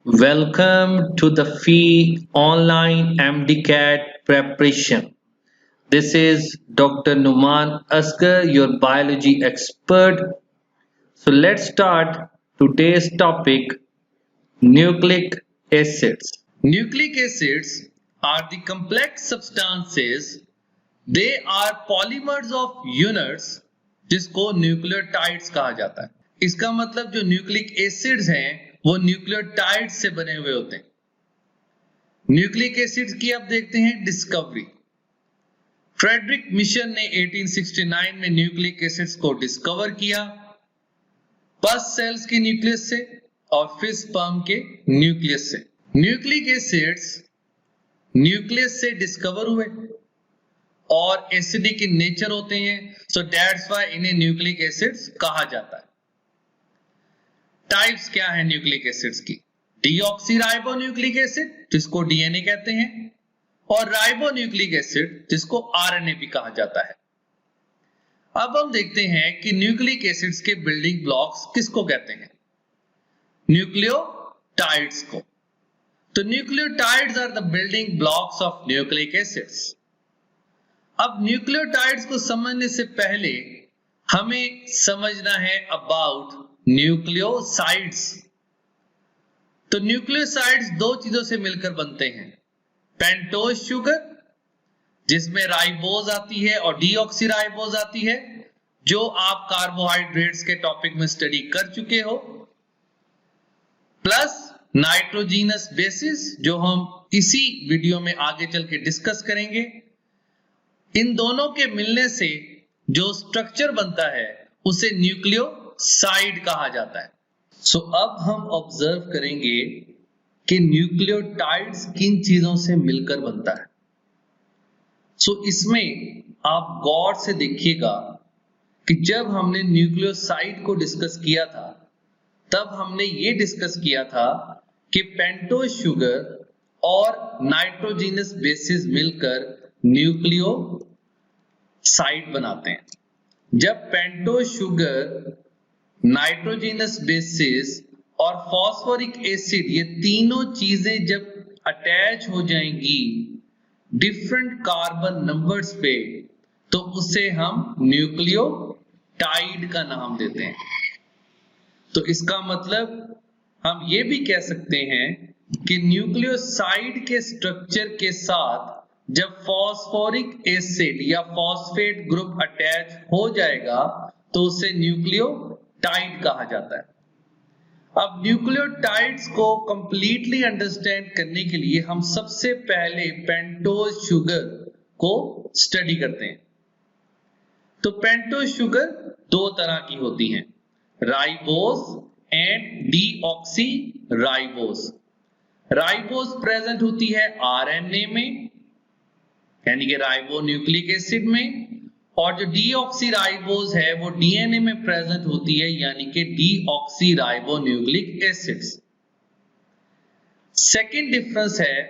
Welcome to the FEE online MDCAT preparation. This is Dr. Numan Asgar, your biology expert. So let's start today's topic, nucleic acids. Nucleic acids are the complex substances. They are polymers of units जिसको nucleotides कहा जाता है। इसका मतलब जो nucleic acids हैं वो nucleotide से बने हुए होते हैं। न्यूक्लिक एसिड्स की अब देखते हैं डिस्कवरी। फ्रेडरिक मिशन ने 1869 में न्यूक्लिक एसिड्स को डिस्कवर किया, पस सेल्स के न्यूक्लियस से और फिर स्पर्म के न्यूक्लियस से। न्यूक्लिक एसिड्स न्यूक्लियस से डिस्कवर हुए और एसिडिक इन नेचर होते हैं, सो दैट्स व्हाई इन्हें न्यूक्लिक एसिड्स कहा जाता है। टाइप्स क्या है न्यूक्लिक एसिड्स की? डीऑक्सीराइबोन्यूक्लिक एसिड जिसको डीएनए कहते हैं और राइबोन्यूक्लिक एसिड जिसको आरएनए भी कहा जाता है। अब हम देखते हैं कि न्यूक्लिक एसिड्स के बिल्डिंग ब्लॉक्स किसको कहते हैं? न्यूक्लियोटाइड्स को। तो nucleotides are the building blocks of nucleic acids. अब न्यूक्लियोटाइड्स को समझने से पहले हमें समझना है अबाउट न्यूक्लियोसाइड्स। तो न्यूक्लियोसाइड्स दो चीजों से मिलकर बनते हैं, पेंटोज शुगर जिसमें राइबोज आती है और डीऑक्सीराइबोज आती है, जो आप कार्बोहाइड्रेट्स के टॉपिक में स्टडी कर चुके हो, प्लस नाइट्रोजीनस बेसिस जो हम इसी वीडियो में आगे चल के डिस्कस करेंगे। इन दोनों के मिलने से जो स्ट्रक्चर बनता है उसे न्यूक्लियोसाइड कहा जाता है। सो अब हम ऑब्जर्व करेंगे कि न्यूक्लियोटाइड्स किन चीजों से मिलकर बनता है। सो इसमें आप गौर से देखिएगा कि जब हमने न्यूक्लियोसाइड को डिस्कस किया था तब हमने ये डिस्कस किया था कि पेंटोज शुगर और नाइट्रोजीनस बेसिस मिलकर न्यूक्लियोसाइड बनाते हैं। जब पेंटोज शुगर, नाइट्रोजीनस बेसिस और फॉस्फोरिक एसिड ये तीनों चीजें जब अटैच हो जाएंगी डिफरेंट कार्बन नंबर्स पे तो उसे हम न्यूक्लियोटाइड का नाम देते हैं। तो इसका मतलब हम ये भी कह सकते हैं कि न्यूक्लियोसाइड के स्ट्रक्चर के साथ जब फॉस्फोरिक एसिड या फॉस्फेट ग्रुप अटैच हो जाएगा तो उसे न्यूक्लियोटाइड कहा जाता है। अब न्यूक्लियोटाइड्स को कंप्लीटली अंडरस्टैंड करने के लिए हम सबसे पहले पेंटोज शुगर को स्टडी करते हैं। तो पेंटोज शुगर दो तरह की होती हैं, ribose and deoxyribose. Ribose present होती है आरएनए में यानी कि राइबोन्यूक्लिक एसिड में, और जो डीऑक्सीराइबोज है वो डीएनए में प्रेजेंट होती है यानी कि डीऑक्सीराइबोन्यूक्लिक एसिड्स। सेकेंड डिफरेंस है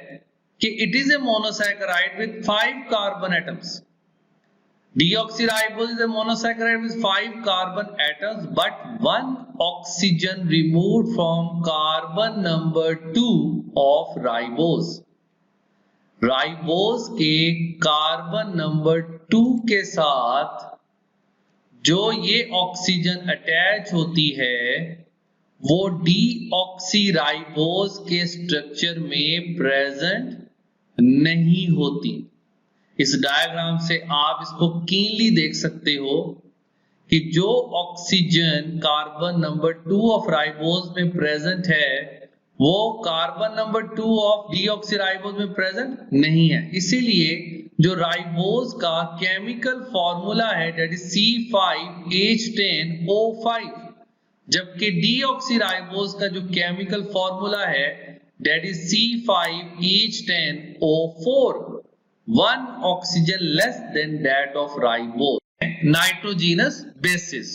कि it is a monosaccharide with 5 carbon atoms. Deoxyribose is a monosaccharide with 5 carbon atoms but 1 oxygen removed from carbon number 2 of ribose. Ribose के कार्बन नंबर 2 के साथ जो ये ऑक्सीजन अटैच होती है वो डीऑक्सीराइबोज के स्ट्रक्चर में प्रेजेंट नहीं होती। इस डायग्राम से आप इसको कीनली देख सकते हो कि जो oxygen carbon number 2 of ribose में प्रेजेंट है वो कार्बन नंबर 2 ऑफ डीऑक्सीराइबोज में प्रेजेंट नहीं है। इसीलिए जो राइबोज का केमिकल फॉर्मूला है दैट इज C5H10O5, जबकि डीऑक्सीराइबोज का जो केमिकल फॉर्मूला है that is C5H10O4, 1 oxygen less than that of ribose। Nitrogenous basis,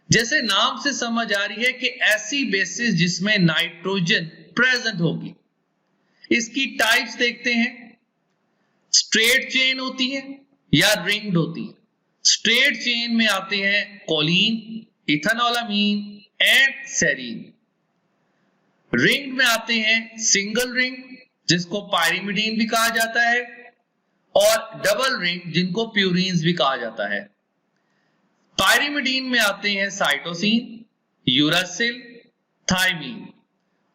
जैसे नाम से समझ आ रही है कि ऐसी बेसिस जिसमें नाइट्रोजन प्रेजेंट होगी। इसकी टाइप्स देखते हैं, स्ट्रेट चेन होती है या रिंग्ड होती है। स्ट्रेट चेन में आते हैं कोलिन, इथेनॉलामीन एंड सेरीन। रिंग में आते हैं सिंगल रिंग जिसको पायरिमिडीन भी कहा जाता है, और डबल रिंग जिनको प्यूरीन्स भी कहा जाता है। पायरिमिडीन में आते हैं साइटोसिन, यूरासिल, थायमीन,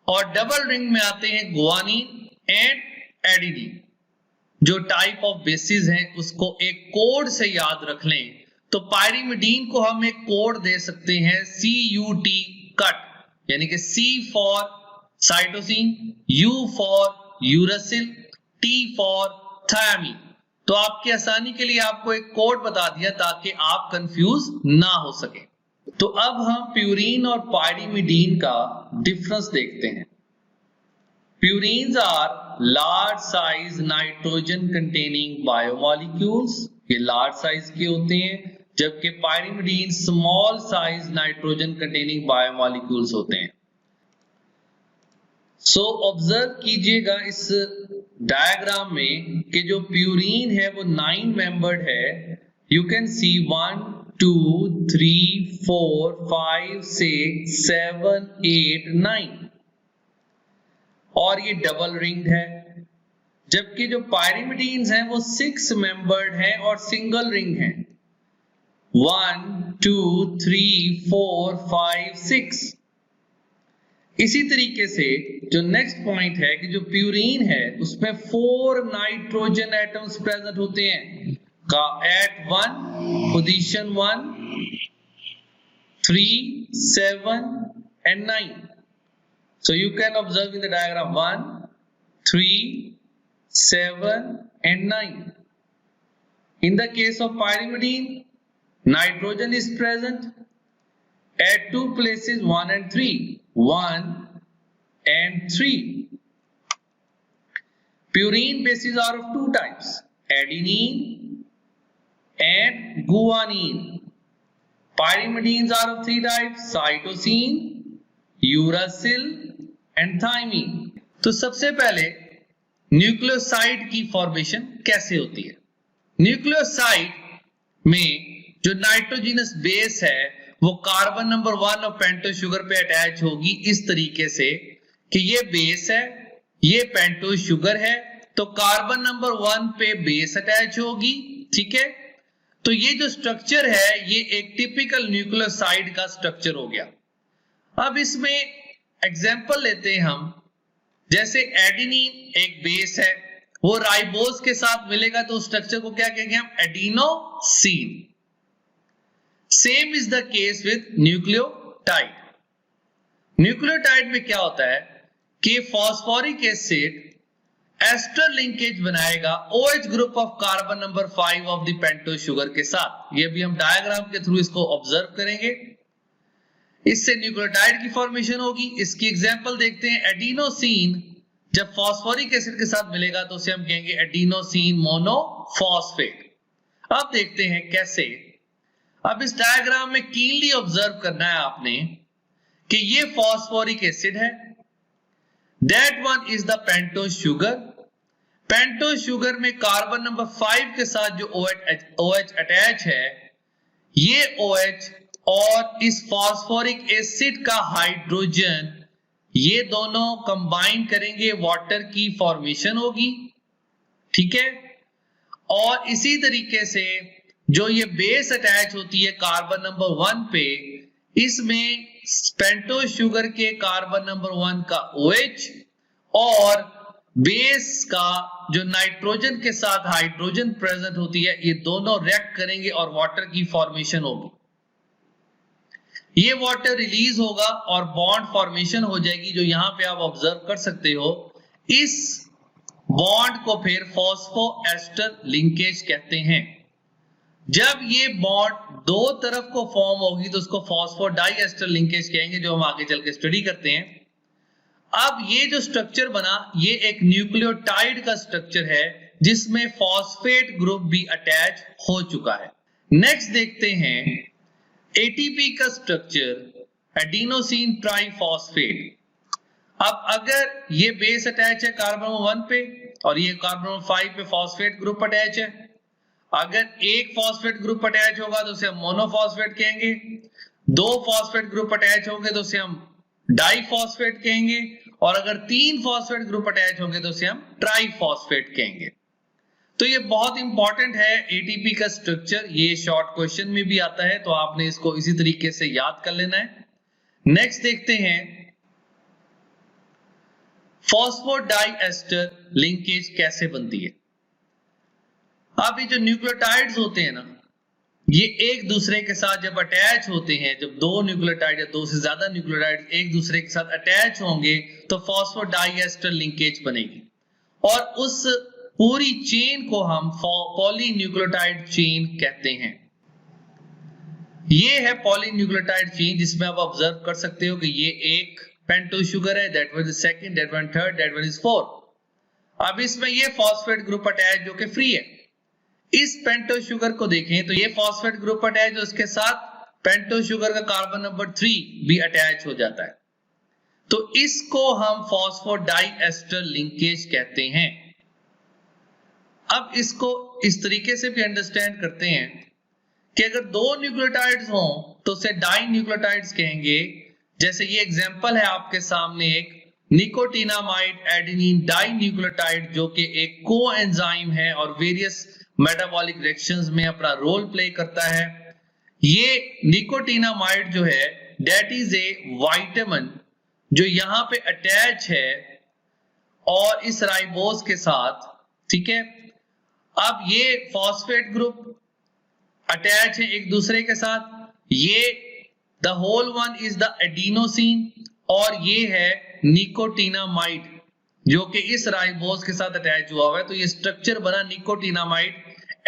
और डबल रिंग में आते हैं गुआनिन एंड एडेनिन। जो टाइप ऑफ बेसिस हैं उसको एक कोड से याद रख लें, तो पायरिमिडीन को हम एक कोड दे सकते हैं CUT कट, यानी कि C for cytosine, U for uracil, T for thymine. तो आपकी आसानी के लिए आपको एक कोड बता दिया ताकि आप कंफ्यूज ना हो सके। तो अब हम प्यूरीन और पायरिमिडीन का डिफरेंस देखते हैं। Purines are large size nitrogen containing biomolecules, ये लार्ज साइज के होते हैं, जबकि pyrimidine small size nitrogen containing biomolecules होते हैं। सो ऑब्जर्व कीजिएगा इस डायग्राम में कि जो प्यूरीन है वो 9 मेंबर्ड है। यू कैन सी 1 2 3 4 5 6 7 8 9, और ये डबल रिंग है, जबकि जो पायरिमिडीन्स हैं वो 6 मेंबर्ड हैं और सिंगल रिंग हैं। 1 2 3 4 5 6। इसी तरीके से जो नेक्स्ट पॉइंट है कि जो प्यूरीन है उसमें 4 नाइट्रोजन एटम्स प्रेजेंट होते हैं का eight 1 position 1 3 7 and 9. So you can observe in the diagram 1 3 7 and 9. In the case of pyrimidine, nitrogen is present at 2 places, 1 and 3. 1 and 3. Purine bases are of 2 types, adenine and guanine. Pyrimidines are of 3 types, cytosine, uracil and thymine. तो सबसे पहले nucleoside की formation कैसे होती है। Nucleoside में जो nitrogenous base है वो कार्बन नंबर 1 और पेंटोस शुगर पे अटैच होगी इस तरीके से कि ये बेस है, ये पेंटोस शुगर है, तो कार्बन नंबर 1 पे बेस अटैच होगी, ठीक है। तो ये जो स्ट्रक्चर है ये एक टिपिकल न्यूक्लियोसाइड का स्ट्रक्चर हो गया। अब इसमें एग्जांपल लेते हैं हम, जैसे एडेनिन एक बेस है, वो राइबोज के साथ मिलेगा तो स्ट्रक्चर को क्या कहेंगे हम, adenosine. Same is the case with nucleotide. Nucleotide में क्या होता है कि फॉस्फोरिक एसिड एस्टर लिंकेज बनाएगा OH group of carbon number 5 of the pentose sugar के साथ। ये भी हम डायग्राम के थ्रू इसको ऑब्जर्व करेंगे। इससे न्यूक्लियोटाइड की फॉर्मेशन होगी। इसकी एग्जांपल देखते हैं, एडिनोसिन जब फॉस्फोरिक एसिड के साथ मिलेगा तो उसे हम कहेंगे एडिनोसिन मोनोफॉस्फेट। अब देखते हैं कैसे। अब इस डायग्राम में कीनली ऑब्जर्व करना है आपने कि ये फॉस्फोरिक एसिड है, that one is the pentose sugar. Pentose sugar में कार्बन नंबर 5 के साथ जो OH अटैच है, ये OH और इस फॉस्फोरिक एसिड का हाइड्रोजन, ये दोनों कंबाइन करेंगे, वाटर की फॉर्मेशन होगी, ठीक है। और इसी तरीके से जो ये बेस अटैच होती है कार्बन नंबर 1 पे, इसमें पेंटोस शुगर के कार्बन नंबर 1 का OH और बेस का जो नाइट्रोजन के साथ हाइड्रोजन प्रेजेंट होती है, ये दोनों रिएक्ट करेंगे और वाटर की फॉर्मेशन होगी। ये वाटर रिलीज होगा और बॉन्ड फॉर्मेशन हो जाएगी, जो यहां पे आप ऑब्जर्व कर सकते हो। इस बॉन्ड को फिर फॉस्फोएस्टर लिंकेज कहते हैं। जब ये बॉन्ड दो तरफ को फॉर्म होगी तो उसको फॉस्फोडाइएस्टर लिंकेज कहेंगे, जो हम आगे चल के स्टडी करते हैं। अब ये जो स्ट्रक्चर बना, ये एक न्यूक्लियोटाइड का स्ट्रक्चर है जिसमें फॉस्फेट ग्रुप भी अटैच हो चुका है। नेक्स्ट देखते हैं एटीपी का स्ट्रक्चर, एडिनोसिन ट्राइफॉस्फेट। अब अगर ये बेस अटैच है कार्बन नंबर 1 पे और ये कार्बन नंबर 5 पे फॉस्फेट ग्रुप अटैच है, अगर एक फॉस्फेट ग्रुप अटैच होगा तो उसे हम मोनोफॉस्फेट कहेंगे, 2 फॉस्फेट ग्रुप अटैच होंगे तो उसे हम डाइफॉस्फेट कहेंगे, और अगर 3 फॉस्फेट ग्रुप अटैच होंगे तो उसे हम ट्राइफॉस्फेट कहेंगे। तो ये बहुत इंपॉर्टेंट है एटीपी का स्ट्रक्चर, ये शॉर्ट क्वेश्चन में भी आता है, तो आपने इसको इसी तरीके से याद कर लेना है। नेक्स्ट देखते हैं फॉस्फोडाइएस्टर लिंकेज कैसे बनती है। अब ये जो न्यूक्लियोटाइड्स होते हैं ना, ये एक दूसरे के साथ जब अटैच होते हैं, जब दो न्यूक्लियोटाइड या दो से ज्यादा न्यूक्लियोटाइड एक दूसरे के साथ अटैच होंगे तो फॉस्फोडाइएस्टर लिंकेज बनेगी और उस पूरी चेन को हम पॉलीन्यूक्लियोटाइड चेन कहते हैं। ये है पॉलीन्यूक्लियोटाइड चेन, जिसमें आप ऑब्जर्व कर सकते हो कि ये एक पेंटोज शुगर है, that one is second, that one third, that one is fourth. अब इसमें ये फॉस्फेट ग्रुप अटैच जो कि फ्री है। इस पेंटोज शुगर को देखें तो ये फॉस्फेट ग्रुप अटैच, उसके साथ पेंटोज शुगर का कार्बन नंबर 3 भी अटैच हो जाता है, तो इसको हम फॉस्फोडाइएस्टर लिंकेज कहते हैं। अब इसको इस तरीके से भी अंडरस्टैंड करते हैं कि अगर दो न्यूक्लियोटाइड्स हों तो उसे डाई न्यूक्लियोटाइड्स कहेंगे। जैसे ये एग्जांपल है आपके सामने एक निकोटिनामाइड एडेनिन डाई न्यूक्लियोटाइड, जो कि एक कोएंजाइम है और वेरियस मेटाबॉलिक रिएक्शंस में अपना रोल प्ले करता है। ये निकोटिनामाइड जो है दैट इज ए विटामिन जो यहाँ पे अटैच है और इस राइबोज के साथ, ठीक है। अब ये फॉस्फेट ग्रुप अटैच है एक दूसरे के साथ, ये the whole one is the adenosine और ये है निकोटिनामाइड जो कि इस राइबोज के साथ अटैच हुआ हुआ है, तो ये स्ट्रक्चर बना निकोटिनामाइड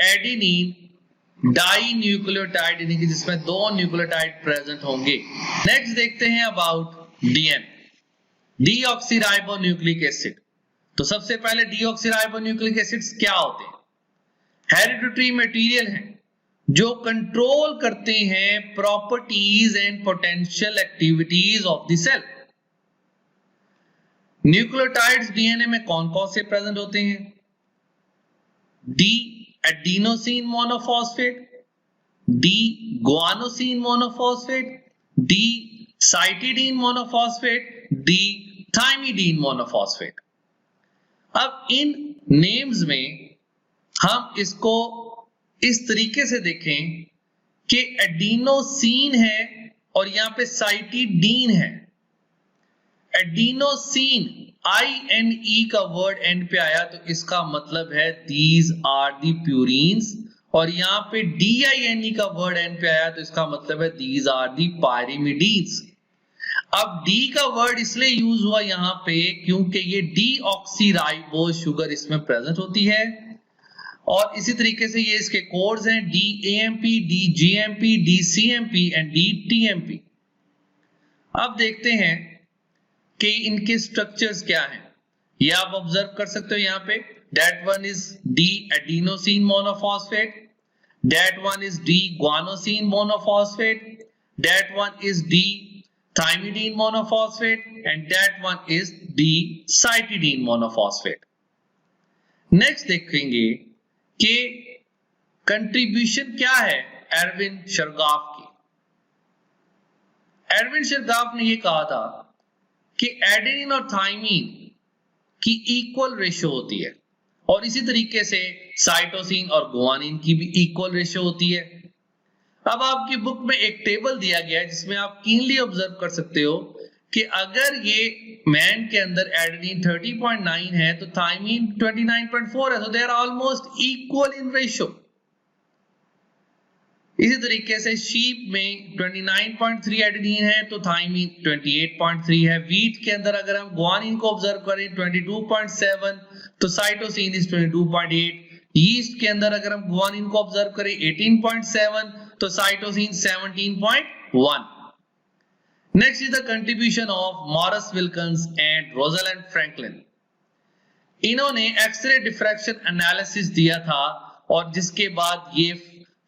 एडेनिन डाई न्यूक्लियोटाइड, यानी कि जिसमें दो न्यूक्लियोटाइड प्रेजेंट होंगे। नेक्स्ट देखते हैं अबाउट डीएन, डीऑक्सीराइबोन्यूक्लिक एसिड। तो सबसे पहले डीऑक्सीराइबोन्यूक्लिक एसिड्स क्या होते हैं? हेरिडिटरी मटेरियल हैं जो कंट्रोल करते हैं properties and potential activities of the cell. Nucleotides DNA में कौन कौन से प्रेजेंट होते हैं? D adenosine monophosphate, D guanosine monophosphate, D cytidine monophosphate, D thymidine monophosphate. अब इन नेम्स में हम इसको इस तरीके से देखें कि एडिनोसिन है और यहां पे साइटिडीन है। एडिनोसिन INE का वर्ड एंड पे आया तो इसका मतलब है दीज आर दी प्यूरिन्स, और यहां पे DINE का वर्ड एंड पे आया तो इसका मतलब है दीज आर दी पायरिमिडीन्स। अब डी का वर्ड इसलिए यूज हुआ यहां पे क्योंकि ये डीऑक्सीराइबोज शुगर इसमें प्रेजेंट होती है, और इसी तरीके से ये इसके कोड्स हैं DAMP, DGMP, DCMP and DTMP। अब देखते हैं कि इनके स्ट्रक्चर्स क्या हैं। ये आप ऑब्जर्व कर सकते हो यहाँ पे, that one is D adenosine monophosphate, that one is D guanosine monophosphate, that one is D thymidine monophosphate and that one is D cytidine monophosphate. Next देखेंगे कि कंट्रीब्यूशन क्या है एरविन शरगाफ की। एरविन शरगाफ ने यह कहा था कि एडेनिन और थाइमिन की इक्वल रेशियो होती है और इसी तरीके से साइटोसिन और गुआनिन की भी इक्वल रेशियो होती है। अब आपकी बुक में एक टेबल दिया गया है जिसमें आप कीनली ऑब्जर्व कर सकते हो कि अगर ये मैन के अंदर एडेनिन 30.9 है तो थाइमिन 29.4 है, तो they are almost equal in ratio. इसी तरीके से शीप में 29.3 एडेनिन है तो थाइमिन 28.3 है। वीट के अंदर अगर हम गुआनिन को ऑब्जर्व करें 22.7 तो साइटोसिन इज 22.8। यीस्ट के अंदर अगर हम गुआनिन को ऑब्जर्व करें 18.7 तो cytosine 17.1। Next is the contribution of Maurice Wilkins and Rosalind Franklin. इन्होंने एक्सरे डिफ्रैक्शन एनालिसिस दिया था और जिसके बाद ये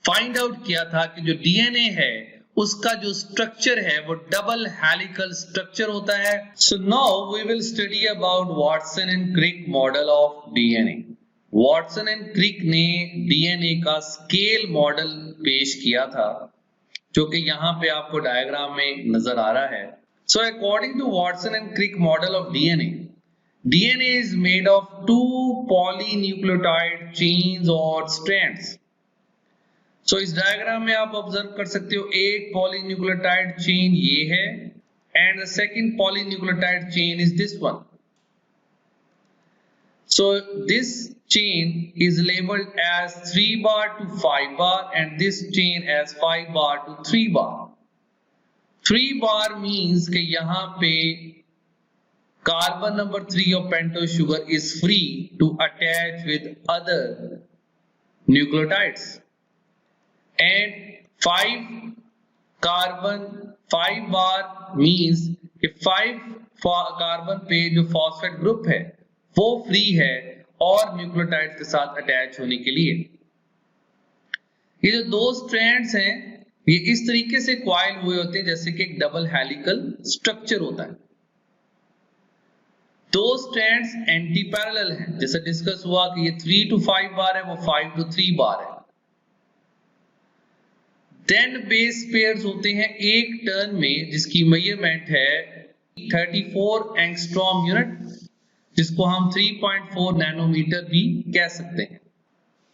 फाइंड आउट किया था कि जो डीएनए है उसका जो स्ट्रक्चर है वो डबल हेलिकल स्ट्रक्चर होता है। So now we will study about Watson and Crick model of DNA. Watson and Crick ने डीएनए का स्केल मॉडल पेश किया था जो कि यहाँ पे आपको डायग्राम में नजर आ रहा है। So according to Watson and Crick model of DNA is made of two polynucleotide chains or strands. So इस डायग्राम में आप ऑब्जर्व कर सकते हो एक polynucleotide chain ये है and the second polynucleotide chain is this one. So this chain is labeled as 3 bar to 5 bar and this chain as 5 bar to 3 bar. 3 bar means कि यहाँ पे carbon number 3 of pentose sugar is free to attach with other nucleotides. And 5 bar means कि 5 carbon पे जो phosphate group है वो free है और न्यूक्लियोटाइड के साथ अटैच होने के लिए। ये जो दो स्ट्रैंड्स हैं ये इस तरीके से क्वाइल हुए होते हैं जैसे कि एक डबल हेलिकल स्ट्रक्चर होता है। दो स्ट्रैंड्स एंटी पैरेलल हैं, जैसे डिस्कस हुआ कि ये 3 to 5 बार है, वो 5 to 3 बार है। देन बेस पेयर्स होते हैं एक टर्न में जिसकी मेजरमेंट है 34 एंगस्ट्रॉम यूनिट, जिसको हम 3.4 नैनोमीटर भी कह सकते हैं।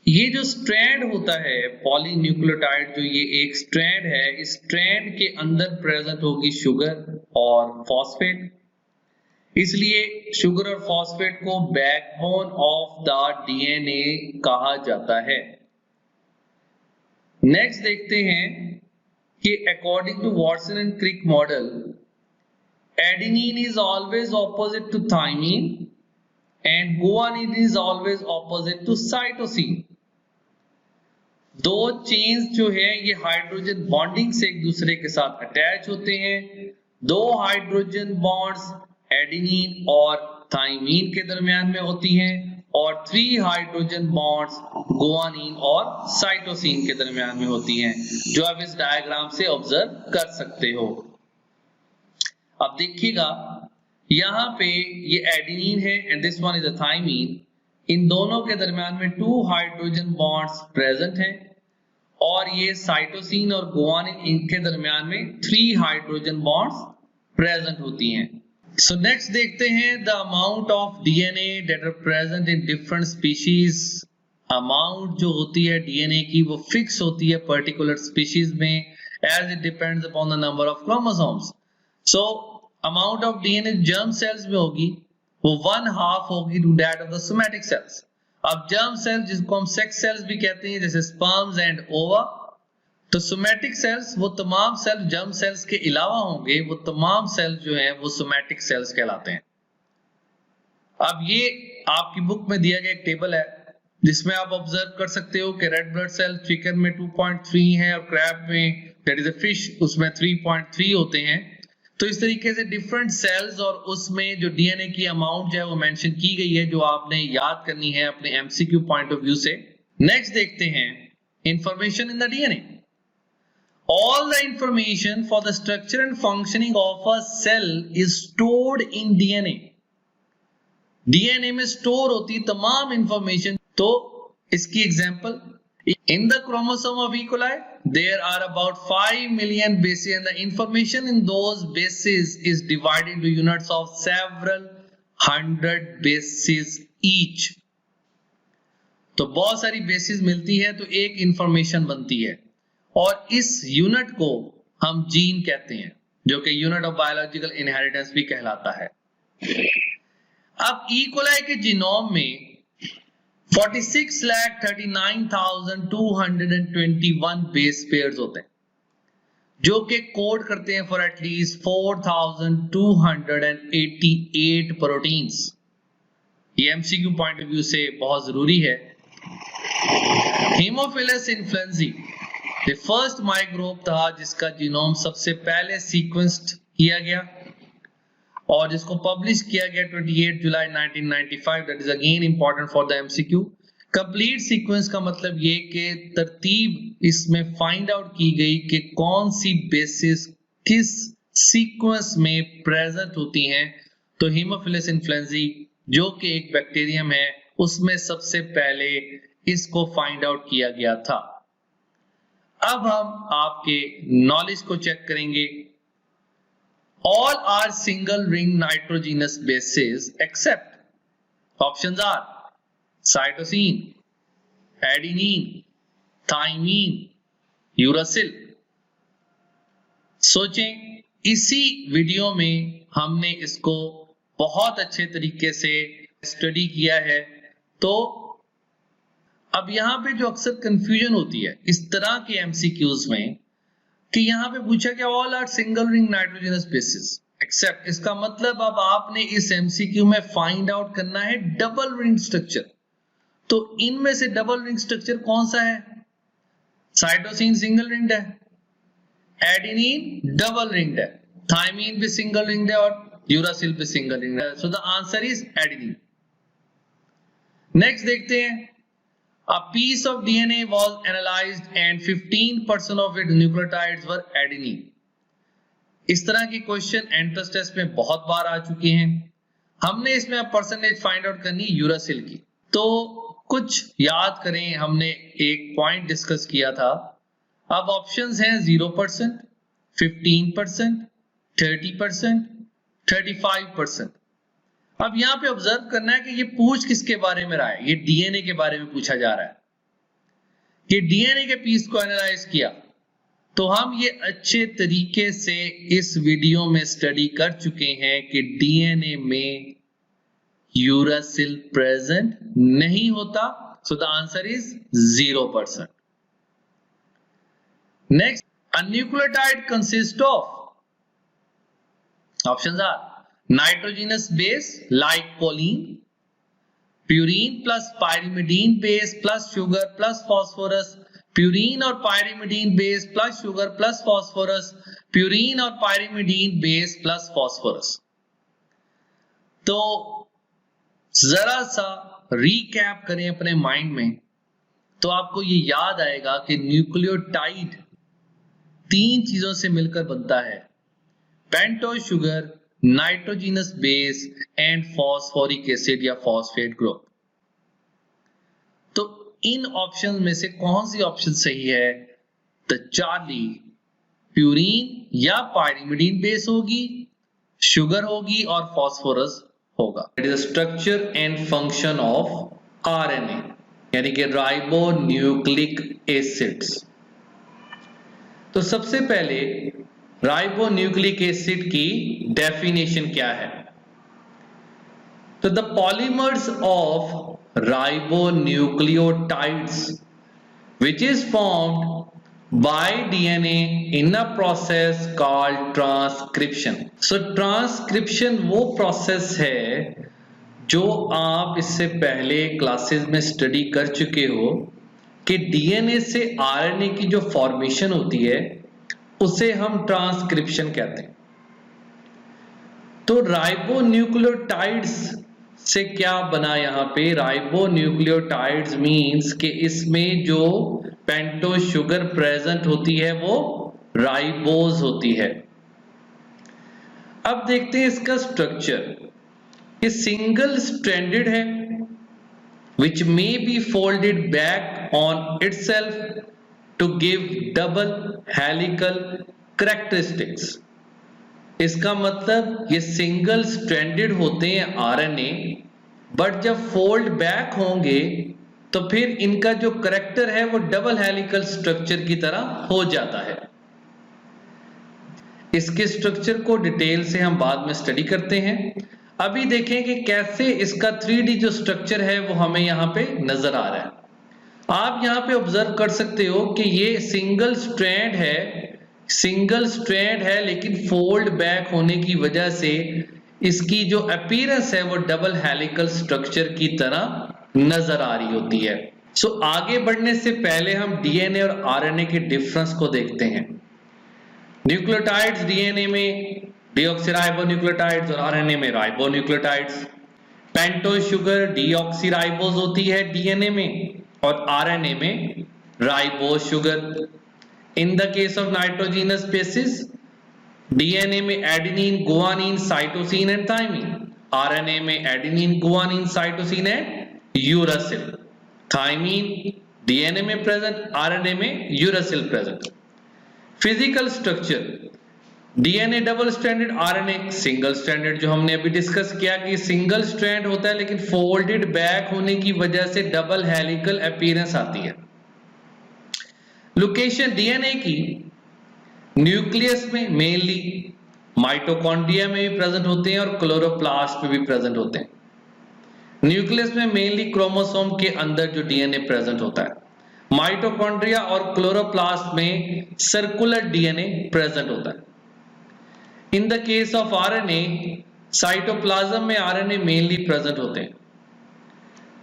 ये जो स्ट्रैंड होता है पॉलीन्यूक्लियोटाइड, जो ये एक स्ट्रैंड है, इस स्ट्रैंड के अंदर प्रेजेंट होगी शुगर और फॉस्फेट, इसलिए शुगर और फॉस्फेट को बैकबोन ऑफ द डीएनए कहा जाता है। नेक्स्ट देखते हैं कि according to Watson and Crick model, adenine is always opposite to thymine and guanine is always opposite to cytosine. दो चेन्स जो है ये हाइड्रोजन बॉन्डिंग से एक दूसरे के साथ अटैच होते हैं। दो हाइड्रोजन बॉन्ड्स एडेनिन और थाइमीन के दरमियान में होती हैं और 3 हाइड्रोजन बॉन्ड्स गुआनिन और साइटोसिन के दरमियान में होती हैं, जो आप इस डायग्राम से ऑब्जर्व कर सकते हो। अब देखिएगा यहाँ पे ये एडेनिन है and this one is a thymine. इन दोनों के दरमियान में 2 हाइड्रोजन बॉन्ड्स प्रेजेंट हैं और ये साइटोसिन और गुआनिन इनके दरमियान में 3 हाइड्रोजन बॉन्ड्स प्रेजेंट होती हैं। So next देखते हैं the amount of DNA that are present in different species। Amount जो होती है DNA की वो फिक्स होती है पर्टिकुलर स्पीशीज में as it depends upon the number of chromosomes। So amount of DNA germ cells में होगी वो 1/2 होगी to that of the somatic cells। अब germ cells जिसको हम sex cells भी कहते हैं जैसे sperms and ova, तो सोमैटिक सेल्स वो तमाम सेल्स जर्म सेल्स के अलावा होंगे, वो तमाम सेल्स जो हैं वो सोमैटिक सेल्स कहलाते हैं। अब ये आपकी बुक में दिया गया एक टेबल है जिसमें आप ऑब्जर्व कर सकते हो कि रेड ब्लड सेल चिकन में 2.3 है और क्रैब में दैट इज अ फिश उसमें 3.3 होते हैं। तो इस तरीके से डिफरेंट सेल्स और उसमें जो डीएनए की अमाउंट जो है वो मेंशन की गई है, जो आपने याद करनी है अपने एमसीक्यू पॉइंट ऑफ व्यू से। नेक्स्ट देखते हैं information in the DNA. All the information for the structure and functioning of a cell is stored in DNA। DNA में स्टोर होती तमाम इंफॉर्मेशन। तो इसकी example, in the chromosome of E. coli there are about 5 million bases and the information in those bases is divided into units of several hundred bases each। तो बहुत सारी basis मिलती है तो एक इंफॉर्मेशन बनती है और इस यूनिट को हम जीन कहते हैं, जो कि यूनिट ऑफ बायोलॉजिकल इनहेरिटेंस भी कहलाता है। अब ई कोलाई के जीनोम में 46,39,221 बेस पेयर्स होते हैं जो कि कोड करते हैं फॉर एटलीस्ट 4,288 प्रोटीन्स। ये एमसीक्यू पॉइंट ऑफ व्यू से बहुत जरूरी है। हीमोफिलस इन्फ्लुएंजाe The first माइक्रोब था जिसका जीनोम सबसे पहले सीक्वेंस्ड किया गया और जिसको पब्लिश किया गया 28 जुलाई 1995। That is again important for the MCQ. Complete sequence का मतलब ये कि तरतीब इसमें फाइंड आउट की गई कि कौन सी बेसिस किस सीक्वेंस में प्रेजेंट होती हैं। तो हीमोफिलस इन्फ्लुएंजाe जो कि एक बैक्टीरियम है उसमें सबसे पहले इसको फाइंड आउट किया गया था। अब हम आपके नॉलेज को चेक करेंगे All are single ring nitrogenous bases except options are cytosine, adenine, thymine, uracil. सोचें, इसी वीडियो में हमने इसको बहुत अच्छे तरीके से स्टडी किया है। तो अब यहाँ पे जो अक्सर कंफ्यूजन होती है इस तरह के एमसीक्यूज में कि यहाँ पे पूछा कि all are single ring nitrogenous bases except, इसका मतलब अब आपने इस एमसीक्यू में फाइंड आउट करना है डबल रिंग स्ट्रक्चर। तो इनमें से डबल रिंग स्ट्रक्चर कौन सा है? साइटोसिन सिंगल रिंग्ड है, एडेनिन डबल रिंग्ड है, थायमीन भी सिंगल रिंग्ड है और यूरासिल भी सिंगल रिंग्ड है। सो the answer is adenine. Next देखते हैं, a piece of DNA was analyzed and 15% of its nucleotides were adenine. इस तरह की क्वेश्चन एंट्रेंस टेस्ट में बहुत बार आ चुके हैं। हमने इसमें अब परसेंटेज फाइंड आउट करनी यूरासिल की। तो कुछ याद करें, हमने एक पॉइंट डिस्कस किया था। अब ऑप्शंस हैं 0%, 15%, 30%, 35%। अब यहां पे ऑब्जर्व करना है कि ये पूछ किसके बारे में रहा है। ये डीएनए के बारे में पूछा जा रहा है। ये डीएनए के पीस को एनालाइज किया तो हम ये अच्छे तरीके से इस वीडियो में स्टडी कर चुके हैं कि डीएनए में यूरासिल प्रेजेंट नहीं होता। So the answer is 0%। Next, a nucleotide consist of options are nitrogenous base like choline, purine plus pyrimidine base plus sugar plus phosphorus, purine और pyrimidine base plus sugar plus phosphorus, purine और pyrimidine base plus phosphorus। तो जरा सा recap करें अपने mind में तो आपको ये याद आएगा कि न्यूक्लियोटाइड 3 चीजों से मिलकर बनता है, pentose sugar, nitrogenous base and phosphoric acid या फॉस्फेट ग्रुप। तो इन ऑप्शन में से कौन सी ऑप्शन सही है? तो चार्ली, प्यूरीन या पायरिमिडीन बेस होगी, शुगर होगी और फॉस्फोरस होगा। It is structure and function of RNA यानी कि राइबो न्यूक्लिक एसिड्स। तो सबसे पहले राइबोन्यूक्लिक एसिड की डेफिनेशन क्या है? तो the polymers of ribonucleotides which is formed by DNA in a process called transcription. So transcription वो प्रोसेस है जो आप इससे पहले क्लासेस में स्टडी कर चुके हो कि डीएनए से आरएनए की जो फॉर्मेशन होती है उसे हम ट्रांसक्रिप्शन कहते हैं। तो राइबोन्यूक्लियोटाइड्स से क्या बना यहां पे? राइबोन्यूक्लियोटाइड्स मींस कि इसमें जो पेंटोज शुगर प्रेजेंट होती है वो राइबोज होती है। अब देखते हैं इसका स्ट्रक्चर। ये सिंगल स्ट्रैंडेड है which may be folded back on itself to give double helical characteristics। इसका मतलब ये सिंगल स्ट्रैंडेड होते हैं आरएनए, बट जब फोल्ड बैक होंगे तो फिर इनका जो करेक्टर है वो डबल हेलिकल स्ट्रक्चर की तरह हो जाता है। इसके स्ट्रक्चर को डिटेल से हम बाद में स्टडी करते हैं। अभी देखें कि कैसे इसका 3D जो स्ट्रक्चर है वो हमें यहाँ पे नजर आ रहा है। आप यहाँ पे ऑब्जर्व कर सकते हो कि ये सिंगल स्ट्रैंड है लेकिन फोल्ड बैक होने की वजह से इसकी जो अपीयरेंस है वो डबल हेलिकल स्ट्रक्चर की तरह नजर आ रही होती है। सो आगे बढ़ने से पहले हम डीएनए और आरएनए के डिफरेंस को देखते हैं। न्यूक्लियोटाइड्स डीएनए में डीऑक्सीराइबोन्यूक्लियोटाइड्स और आरएनए में राइबोन्यूक्लियोटाइड्स। पेंटोज शुगर डीऑक्सीराइबोज होती है डीएनए में और आरएनए में ribose sugar. In the case of nitrogenous bases DNA में adenine, guanine, cytosine and thymine, RNA में adenine, guanine, cytosine and uracil. Thymine DNA में प्रेजेंट, आरएनए में uracil present. Physical structure DNA double stranded, RNA single stranded, जो हमने अभी discuss किया कि single strand होता है लेकिन फोल्डेड बैक होने की वजह से डबल हेलिकल अपीयरेंस आती है। लोकेशन डीएनए की न्यूक्लियस में मेनली, माइटोकॉन्ड्रिया में भी प्रेजेंट होते हैं और क्लोरोप्लास्ट में भी प्रेजेंट होते हैं। न्यूक्लियस में मेनली क्रोमोसोम के अंदर जो डीएनए प्रेजेंट होता है, माइटोकॉन्ड्रिया और क्लोरोप्लास्ट में सर्कुलर डीएनए प्रेजेंट होता है। इन the case of RNA, cytoplasm में आरएनए मेनली प्रेजेंट होते हैं,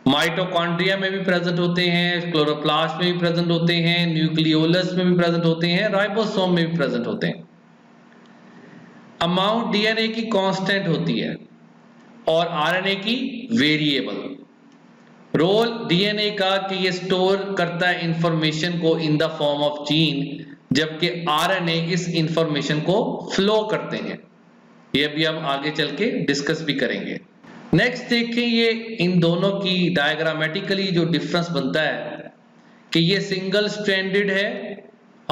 माइटोकॉन्ड्रिया में भी प्रेजेंट होते हैं, क्लोरोप्लास्ट में भी प्रेजेंट होते हैं, न्यूक्लियोलस में भी प्रेजेंट होते हैं, राइबोसोम में भी प्रेजेंट होते हैं। अमाउंट डीएनए की कांस्टेंट होती है और आरएनए की वेरिएबल। रोल डीएनए का कि ये स्टोर करता है इंफॉर्मेशन को in the form of gene, जबकि आरएनए इस इंफॉर्मेशन को फ्लो करते हैं। ये भी हम आगे चल के डिस्कस भी करेंगे। नेक्स्ट देखें, ये इन दोनों की डायग्रामेटिकली जो डिफरेंस बनता है कि ये सिंगल स्ट्रैंडेड है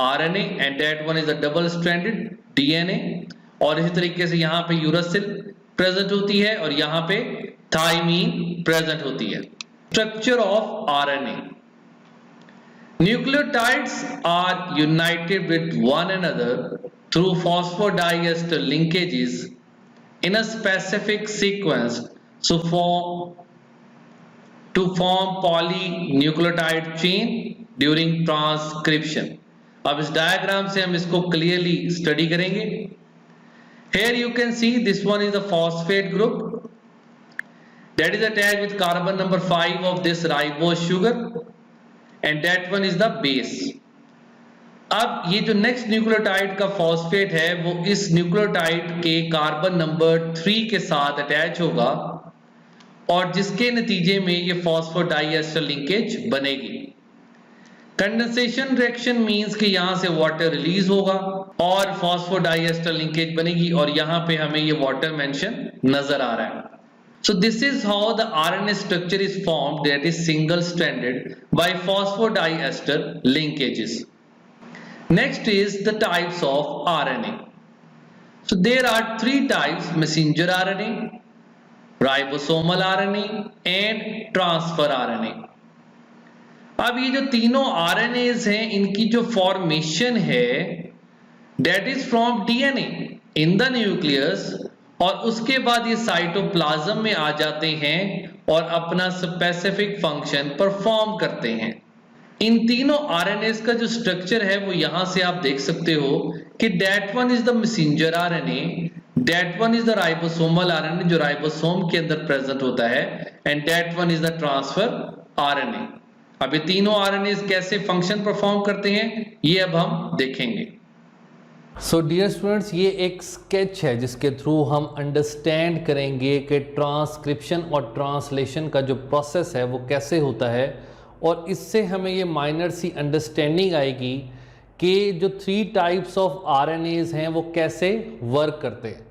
RNA and that one is a double stranded DNA, और इसी तरीके से यहाँ पे यूरासिल प्रेजेंट होती है और यहाँ पे थाइमीन प्रेजेंट होती है। Structure of RNA, nucleotides are united with one another through phosphodiester linkages in a specific sequence to form polynucleotide chain during transcription। अब इस डायग्राम से हम इसको क्लियरली स्टडी करेंगे। Here you can see this one is a phosphate group that is attached with carbon number 5 of this ribose sugar and that one is the base। अब ये जो next nucleotide का phosphate है वो इस nucleotide के carbon number 3 के साथ अटैच होगा और जिसके नतीजे में ये फॉस्फोडाइएस्टर लिंकेज बनेगी। कंडेंसेशन रिएक्शन मींस कि यहां से वाटर रिलीज होगा और फॉस्फोडाइएस्टर लिंकेज बनेगी और यहां पे हमें ये वाटर मेंशन नजर आ रहा है। So this is how the RNA structure is formed, that is single stranded by phosphodiester linkages. Next is the types of RNA. So there are three types: messenger RNA, ribosomal RNA and transfer RNA। अब ये जो तीनों RNAs हैं इनकी जो formation है that is from DNA in the nucleus, और उसके बाद ये साइटोप्लाज्म में आ जाते हैं और अपना स्पेसिफिक फंक्शन परफॉर्म करते हैं। इन तीनों आरएनएस का जो स्ट्रक्चर है वो यहां से आप देख सकते हो कि that one is the messenger RNA, that one is the ribosomal RNA जो राइबोसोम के अंदर प्रेजेंट होता है, and that one is the transfer RNA। अब ये तीनों आरएनएस कैसे फंक्शन परफॉर्म करते हैं ये अब हम देखेंगे। सो डियर स्टूडेंट्स, ये एक स्केच है जिसके थ्रू हम अंडरस्टैंड करेंगे कि ट्रांसक्रिप्शन और ट्रांसलेशन का जो प्रोसेस है वो कैसे होता है, और इससे हमें ये माइनर सी अंडरस्टैंडिंग आएगी कि जो 3 टाइप्स ऑफ आरएनएज हैं वो कैसे वर्क करते हैं।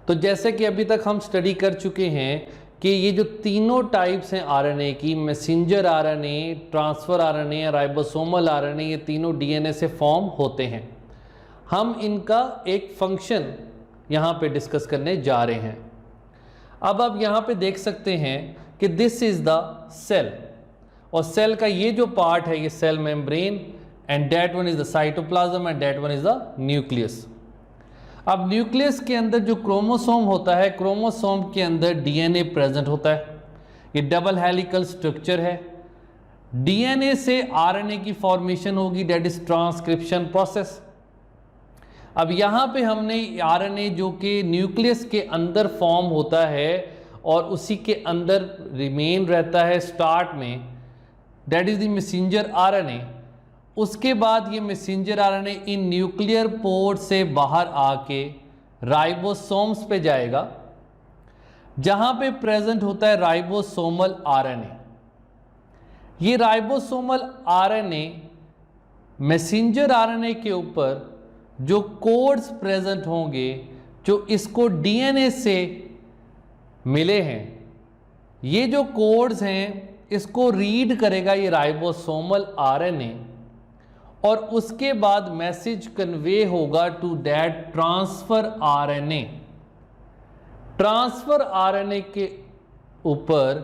तो जैसे कि अभी तक हम स्टडी कर चुके हैं कि ये जो तीनों टाइप्स हैं आरएनए की, messenger RNA, transfer RNA, ribosomal RNA, ये तीनों डीएनए से फॉर्म होते हैं। हम इनका एक फंक्शन यहाँ पे डिस्कस करने जा रहे हैं। अब आप यहाँ पे देख सकते हैं कि दिस इज़ द सेल, और सेल का ये जो पार्ट है ये cell membrane, and that one is the cytoplasm and that one is the nucleus. अब न्यूक्लियस के अंदर जो क्रोमोसोम होता है, क्रोमोसोम के अंदर डीएनए प्रेजेंट होता है। ये डबल हेलिकल स्ट्रक्चर है। डीएनए से आरएनए की फॉर्मेशन होगी, दैट इज ट्रांसक्रिप्शन प्रोसेस। अब यहाँ पे हमने आरएनए जो कि न्यूक्लियस के अंदर फॉर्म होता है और उसी के अंदर रिमेन रहता है स्टार्ट में, that is the messenger RNA. उसके बाद ये messenger RNA in nuclear port से बाहर आके राइबोसोम्स पे जाएगा, जहाँ पे प्रेजेंट होता है राइबोसोमल आरएनए। ये राइबोसोमल आरएनए मैसेंजर आरएनए के ऊपर जो कोड्स प्रेजेंट होंगे जो इसको डीएनए से मिले हैं, ये जो कोड्स हैं इसको रीड करेगा ये राइबोसोमल आरएनए, और उसके बाद मैसेज कन्वे होगा to that transfer RNA. Transfer RNA के ऊपर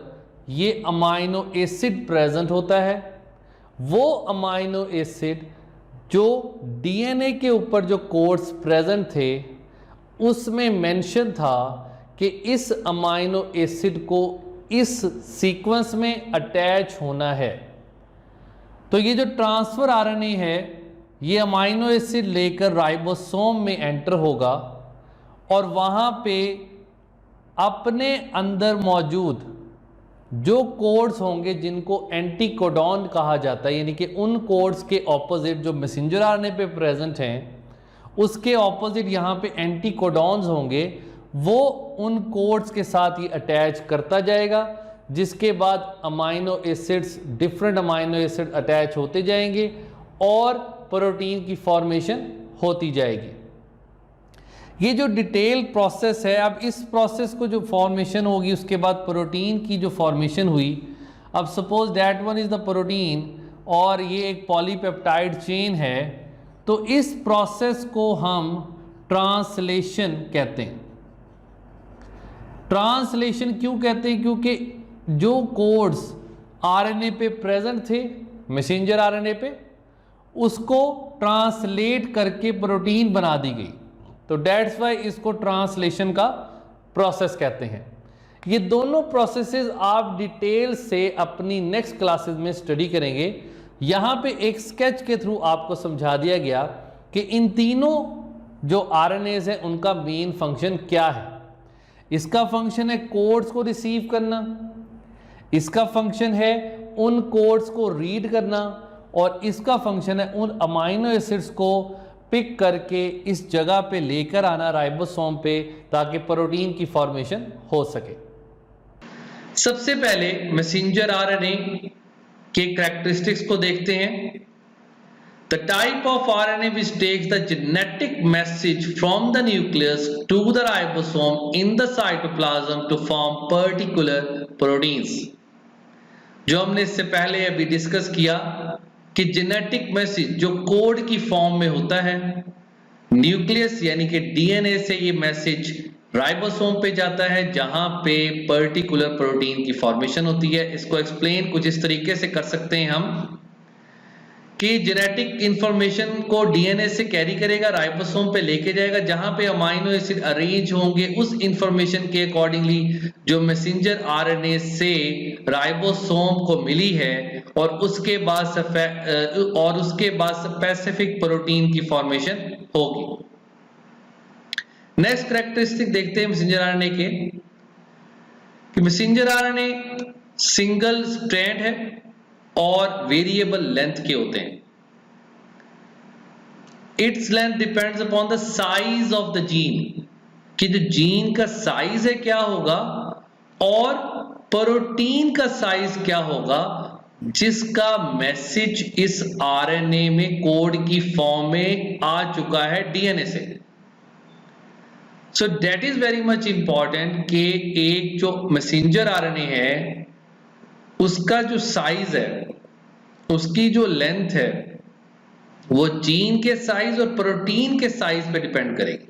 ये अमाइनो एसिड प्रेजेंट होता है। वो अमाइनो एसिड जो डीएनए के ऊपर जो कोड्स प्रेजेंट थे उसमें मेंशन था कि इस अमाइनो एसिड को इस सीक्वेंस में अटैच होना है। तो ये जो ट्रांसफर आरएनए है ये अमाइनो एसिड लेकर राइबोसोम में एंटर होगा और वहाँ पे अपने अंदर मौजूद जो कोड्स होंगे जिनको एंटीकोडॉन कहा जाता है, यानी कि उन कोड्स के ऑपोजिट जो मैसेंजर आरएनए पे प्रेजेंट हैं उसके ऑपोजिट यहाँ पे एंटीकोडॉन्स होंगे, वो उन कोड्स के साथ ये अटैच करता जाएगा, जिसके बाद amino acids different amino acid attach होते जाएंगे और प्रोटीन की फॉर्मेशन होती जाएगी। ये जो डिटेल प्रोसेस है, अब इस प्रोसेस को जो फॉर्मेशन होगी उसके बाद प्रोटीन की जो फॉर्मेशन हुई, अब suppose that one is the protein और ये एक पॉलीपेप्टाइड चेन है, तो इस प्रोसेस को हम ट्रांसलेशन कहते हैं। ट्रांसलेशन क्यों कहते हैं? क्योंकि जो कोड्स आरएनए पे प्रेजेंट थे मैसेंजर आरएनए पे, उसको ट्रांसलेट करके प्रोटीन बना दी गई, तो डेट्स वाई इसको ट्रांसलेशन का प्रोसेस कहते हैं। ये दोनों प्रोसेसेस आप डिटेल से अपनी नेक्स्ट क्लासेस में स्टडी करेंगे। यहाँ पे एक स्केच के थ्रू आपको समझा दिया गया कि इन तीनों जो आरएनएज हैं उनका मेन फंक्शन क्या है। इसका फंक्शन है कोड्स को रिसीव करना, इसका फंक्शन है उन कोड्स को रीड करना, और इसका फंक्शन है उन अमाइनो एसिड्स को पिक करके इस जगह पे लेकर आना राइबोसोम पे, ताकि प्रोटीन की फॉर्मेशन हो सके। सबसे पहले मैसेंजर आरएनए के कैरेक्टरिस्टिक्स को देखते हैं। The type of RNA which takes the genetic message from the nucleus to the ribosome in the cytoplasm to form particular proteins। जो हमने इससे पहले अभी डिस्कस किया कि जेनेटिक मैसेज जो कोड की फॉर्म में होता है, न्यूक्लियस यानी कि डीएनए से ये मैसेज राइबोसोम पे जाता है जहां पे पर्टिकुलर प्रोटीन की फॉर्मेशन होती है। इसको एक्सप्लेन कुछ इस तरीके से कर सकते हैं हम कि जेनेटिक इंफॉर्मेशन को डीएनए से कैरी करेगा, राइबोसोम पे लेके जाएगा, जहां पे अमाइनो एसिड अरेंज होंगे उस इंफॉर्मेशन के अकॉर्डिंगली जो मैसेंजर आरएनए से राइबोसोम को मिली है, और उसके बाद स्पेसिफिक प्रोटीन की फॉर्मेशन होगी। नेक्स्ट कैरेक्टरिस्टिक देखते हैं मैसेंजर आरएनए के कि मैसेंजर आरएनए सिंगल स्ट्रैंड है और वेरिएबल लेंथ के होते हैं। Its length depends upon the size of the gene, कि जो जीन का साइज है क्या होगा और प्रोटीन का साइज क्या होगा जिसका मैसेज इस आरएनए में कोड की फॉर्म में आ चुका है डीएनए से। सो that is very much important कि एक जो मैसेंजर आरएनए है उसका जो साइज है, उसकी जो लेंथ है, वो जीन के साइज और प्रोटीन के साइज पे डिपेंड करेगी।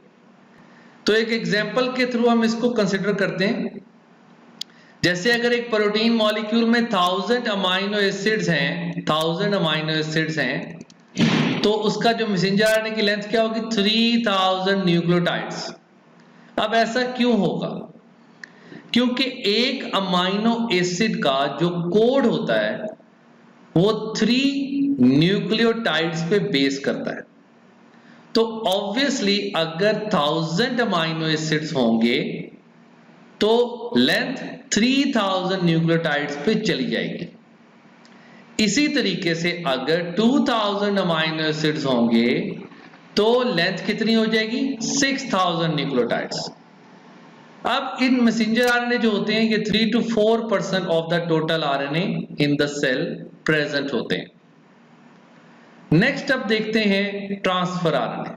तो एक एग्जांपल के थ्रू हम इसको कंसिडर करते हैं। जैसे अगर एक प्रोटीन मॉलिक्यूल में 1000 अमाइनो एसिड्स हैं, 1000 अमाइनो एसिड्स हैं, तो उसका जो मैसेंजर आरएनए की लेंथ क्या होगी? 3000 न्यूक्लियोटाइड्स। अब ऐसा क्यों होगा? क्योंकि एक अमाइनो एसिड का जो कोड होता है वो 3 न्यूक्लियोटाइड्स पे बेस करता है। तो ऑब्वियसली अगर 1000 अमाइनो एसिड्स होंगे तो लेंथ 3000 न्यूक्लियोटाइड्स पे चली जाएगी। इसी तरीके से अगर 2000 अमाइनो एसिड्स होंगे तो लेंथ कितनी हो जाएगी? 6000 न्यूक्लियोटाइड्स। अब इन मैसेंजर आरएनए जो होते हैं ये 3 to 4% of the total RNA in the cell present होते हैं। नेक्स्ट अब देखते हैं ट्रांसफर आरएनए।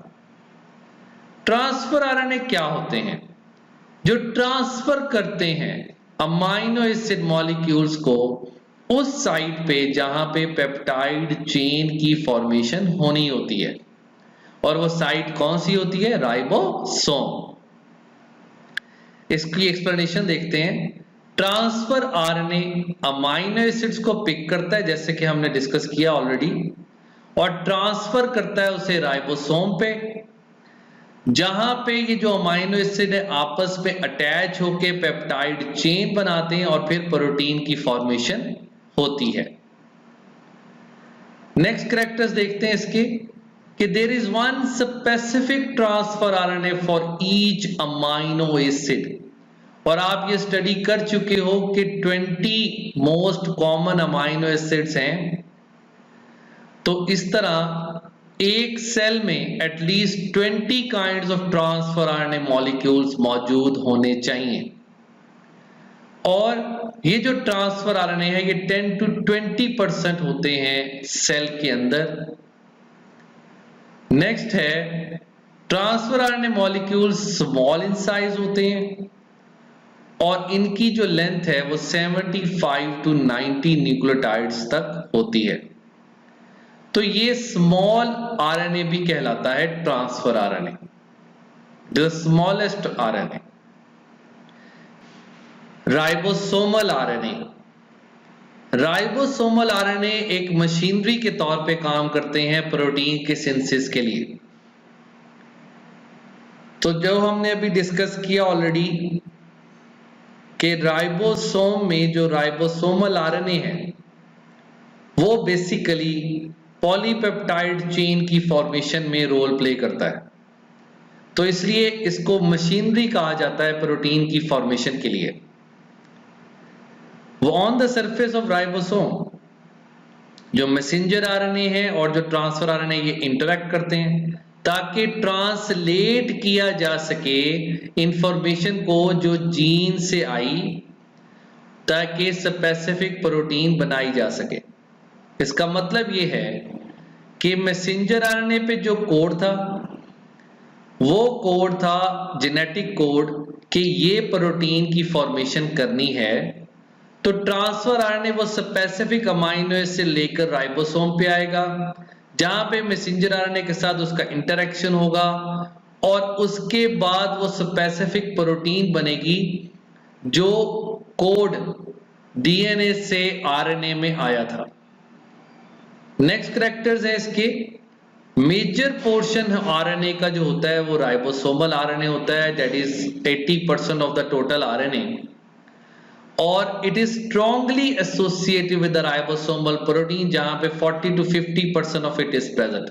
ट्रांसफर आरएनए क्या होते हैं? जो ट्रांसफर करते हैं अमाइनो एसिड मॉलिक्यूल्स को उस साइट पे जहां पे पेप्टाइड चेन की फॉर्मेशन होनी होती है, और वो साइट कौन सी होती है? राइबोसोम। इसकी एक्सप्लेनेशन देखते हैं। ट्रांसफर आरएनए अमाइनो एसिड्स को पिक करता है, जैसे कि हमने डिस्कस किया ऑलरेडी, और ट्रांसफर करता है उसे राइबोसोम पे, जहां पे ये जो अमाइनो एसिड है आपस में अटैच होके पेप्टाइड चेन बनाते हैं और फिर प्रोटीन की फॉर्मेशन होती है। नेक्स्ट कैरेक्टर्स देखते हैं इसके कि there is one specific transfer RNA for each amino acid, और आप ये स्टडी कर चुके हो कि 20 मोस्ट कॉमन अमाइनो एसिड्स हैं। तो इस तरह एक सेल में at least 20 kinds of transfer RNA molecules मौजूद होने चाहिए, और ये जो ट्रांसफर आरएनए है ये 10 to 20% होते हैं सेल के अंदर। नेक्स्ट है transfer RNA molecules small in size होते हैं, और इनकी जो लेंथ है वो 75 to 90 न्यूक्लियोटाइड्स तक होती है। तो ये स्मॉल आरएनए भी कहलाता है transfer RNA, the smallest RNA. Ribosomal RNA, ribosomal RNA एक मशीनरी के तौर पे काम करते हैं प्रोटीन के सिंथेसिस के लिए। तो जो हमने अभी डिस्कस किया ऑलरेडी कि राइबोसोम में जो राइबोसोमल आरएनए है वो बेसिकली पॉलीपेप्टाइड चेन की फॉर्मेशन में रोल प्ले करता है, तो इसलिए इसको मशीनरी कहा जाता है प्रोटीन की फॉर्मेशन के लिए। वो on the surface of ribosome जो मैसेंजर आरएनए है और जो ट्रांसफर आरएनए ये इंटरेक्ट करते हैं ताकि ट्रांसलेट किया जा सके इंफॉर्मेशन को जो जीन से आई, ताकि स्पेसिफिक प्रोटीन बनाई जा सके। इसका मतलब ये है कि मैसेंजर आरएनए पे जो कोड था वो कोड था जेनेटिक कोड कि ये प्रोटीन की फॉर्मेशन करनी है, तो ट्रांसफर आरएनए वो स्पेसिफिक अमाइनो एसिड लेकर राइबोसोम पे आएगा, जहां पे मैसेंजर आरएनए के साथ उसका इंटरेक्शन होगा, और उसके बाद वो स्पेसिफिक प्रोटीन बनेगी जो कोड डीएनए से आरएनए में आया था। नेक्स्ट कैरेक्टर्स है इसके। मेजर पोर्शन आरएनए का जो होता है वो राइबोसोमल आरएनए होता है, that is 80% of the total RNA, और it is strongly associated with the ribosomal protein, जहां पे 40 to 50% of it is present.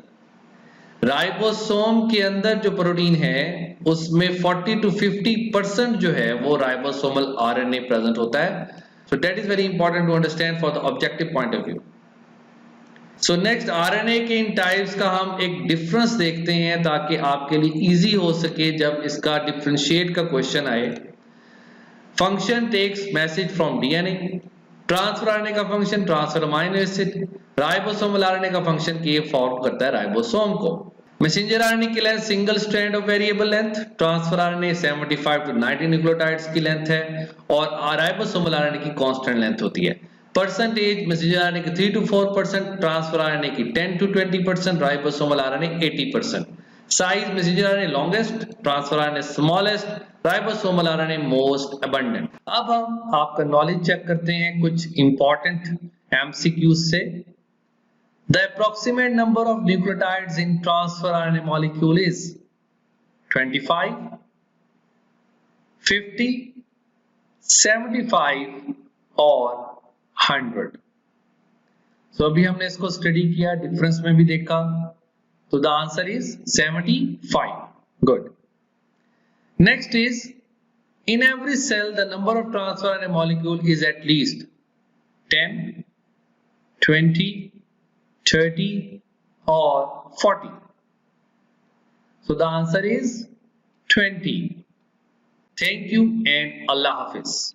Ribosome के अंदर जो प्रोटीन है उसमें 40 to 50% जो है वो राइबोसोमल आरएनए प्रेजेंट होता है। So that is very important to understand for the objective point of view. So next RNA के इन टाइप्स का हम एक डिफरेंस देखते हैं ताकि आपके लिए इजी हो सके जब इसका डिफरेंशिएट का क्वेश्चन आए। Function takes message from DNA, transfer RNA का function transfer amino acid, ribosomal RNA का फंक्शन कि ये फॉर्म करता है राइबोसोम को। मैसेंजर आरएनए की length single strand of variable length, transfer RNA 75 to 90 nucleotides की लेंथ है, और राइबोसोमल आरएनए की कांस्टेंट लेंथ होती है। परसेंटेज मैसेंजर आरएनए की 3 to 4%, ट्रांसफर आरएनए की 10 to 20%, ribosomal RNA 80%। Size messenger RNA longest, transfer RNA smallest, ribosomal RNA most abundant. अब हम आपका नॉलेज चेक करते हैं कुछ इंपॉर्टेंट एमसीक्यूज से। The approximate number of nucleotides in transfer RNA molecule is 25, 50, 75 और 100। So अभी हमने इसको स्टडी किया, डिफरेंस में भी देखा, तो the answer is 75. Good. Next is in every cell the number of transfer RNA molecule is at least 10, 20, 30 or 40. So the answer is 20. Thank you and Allah Hafiz.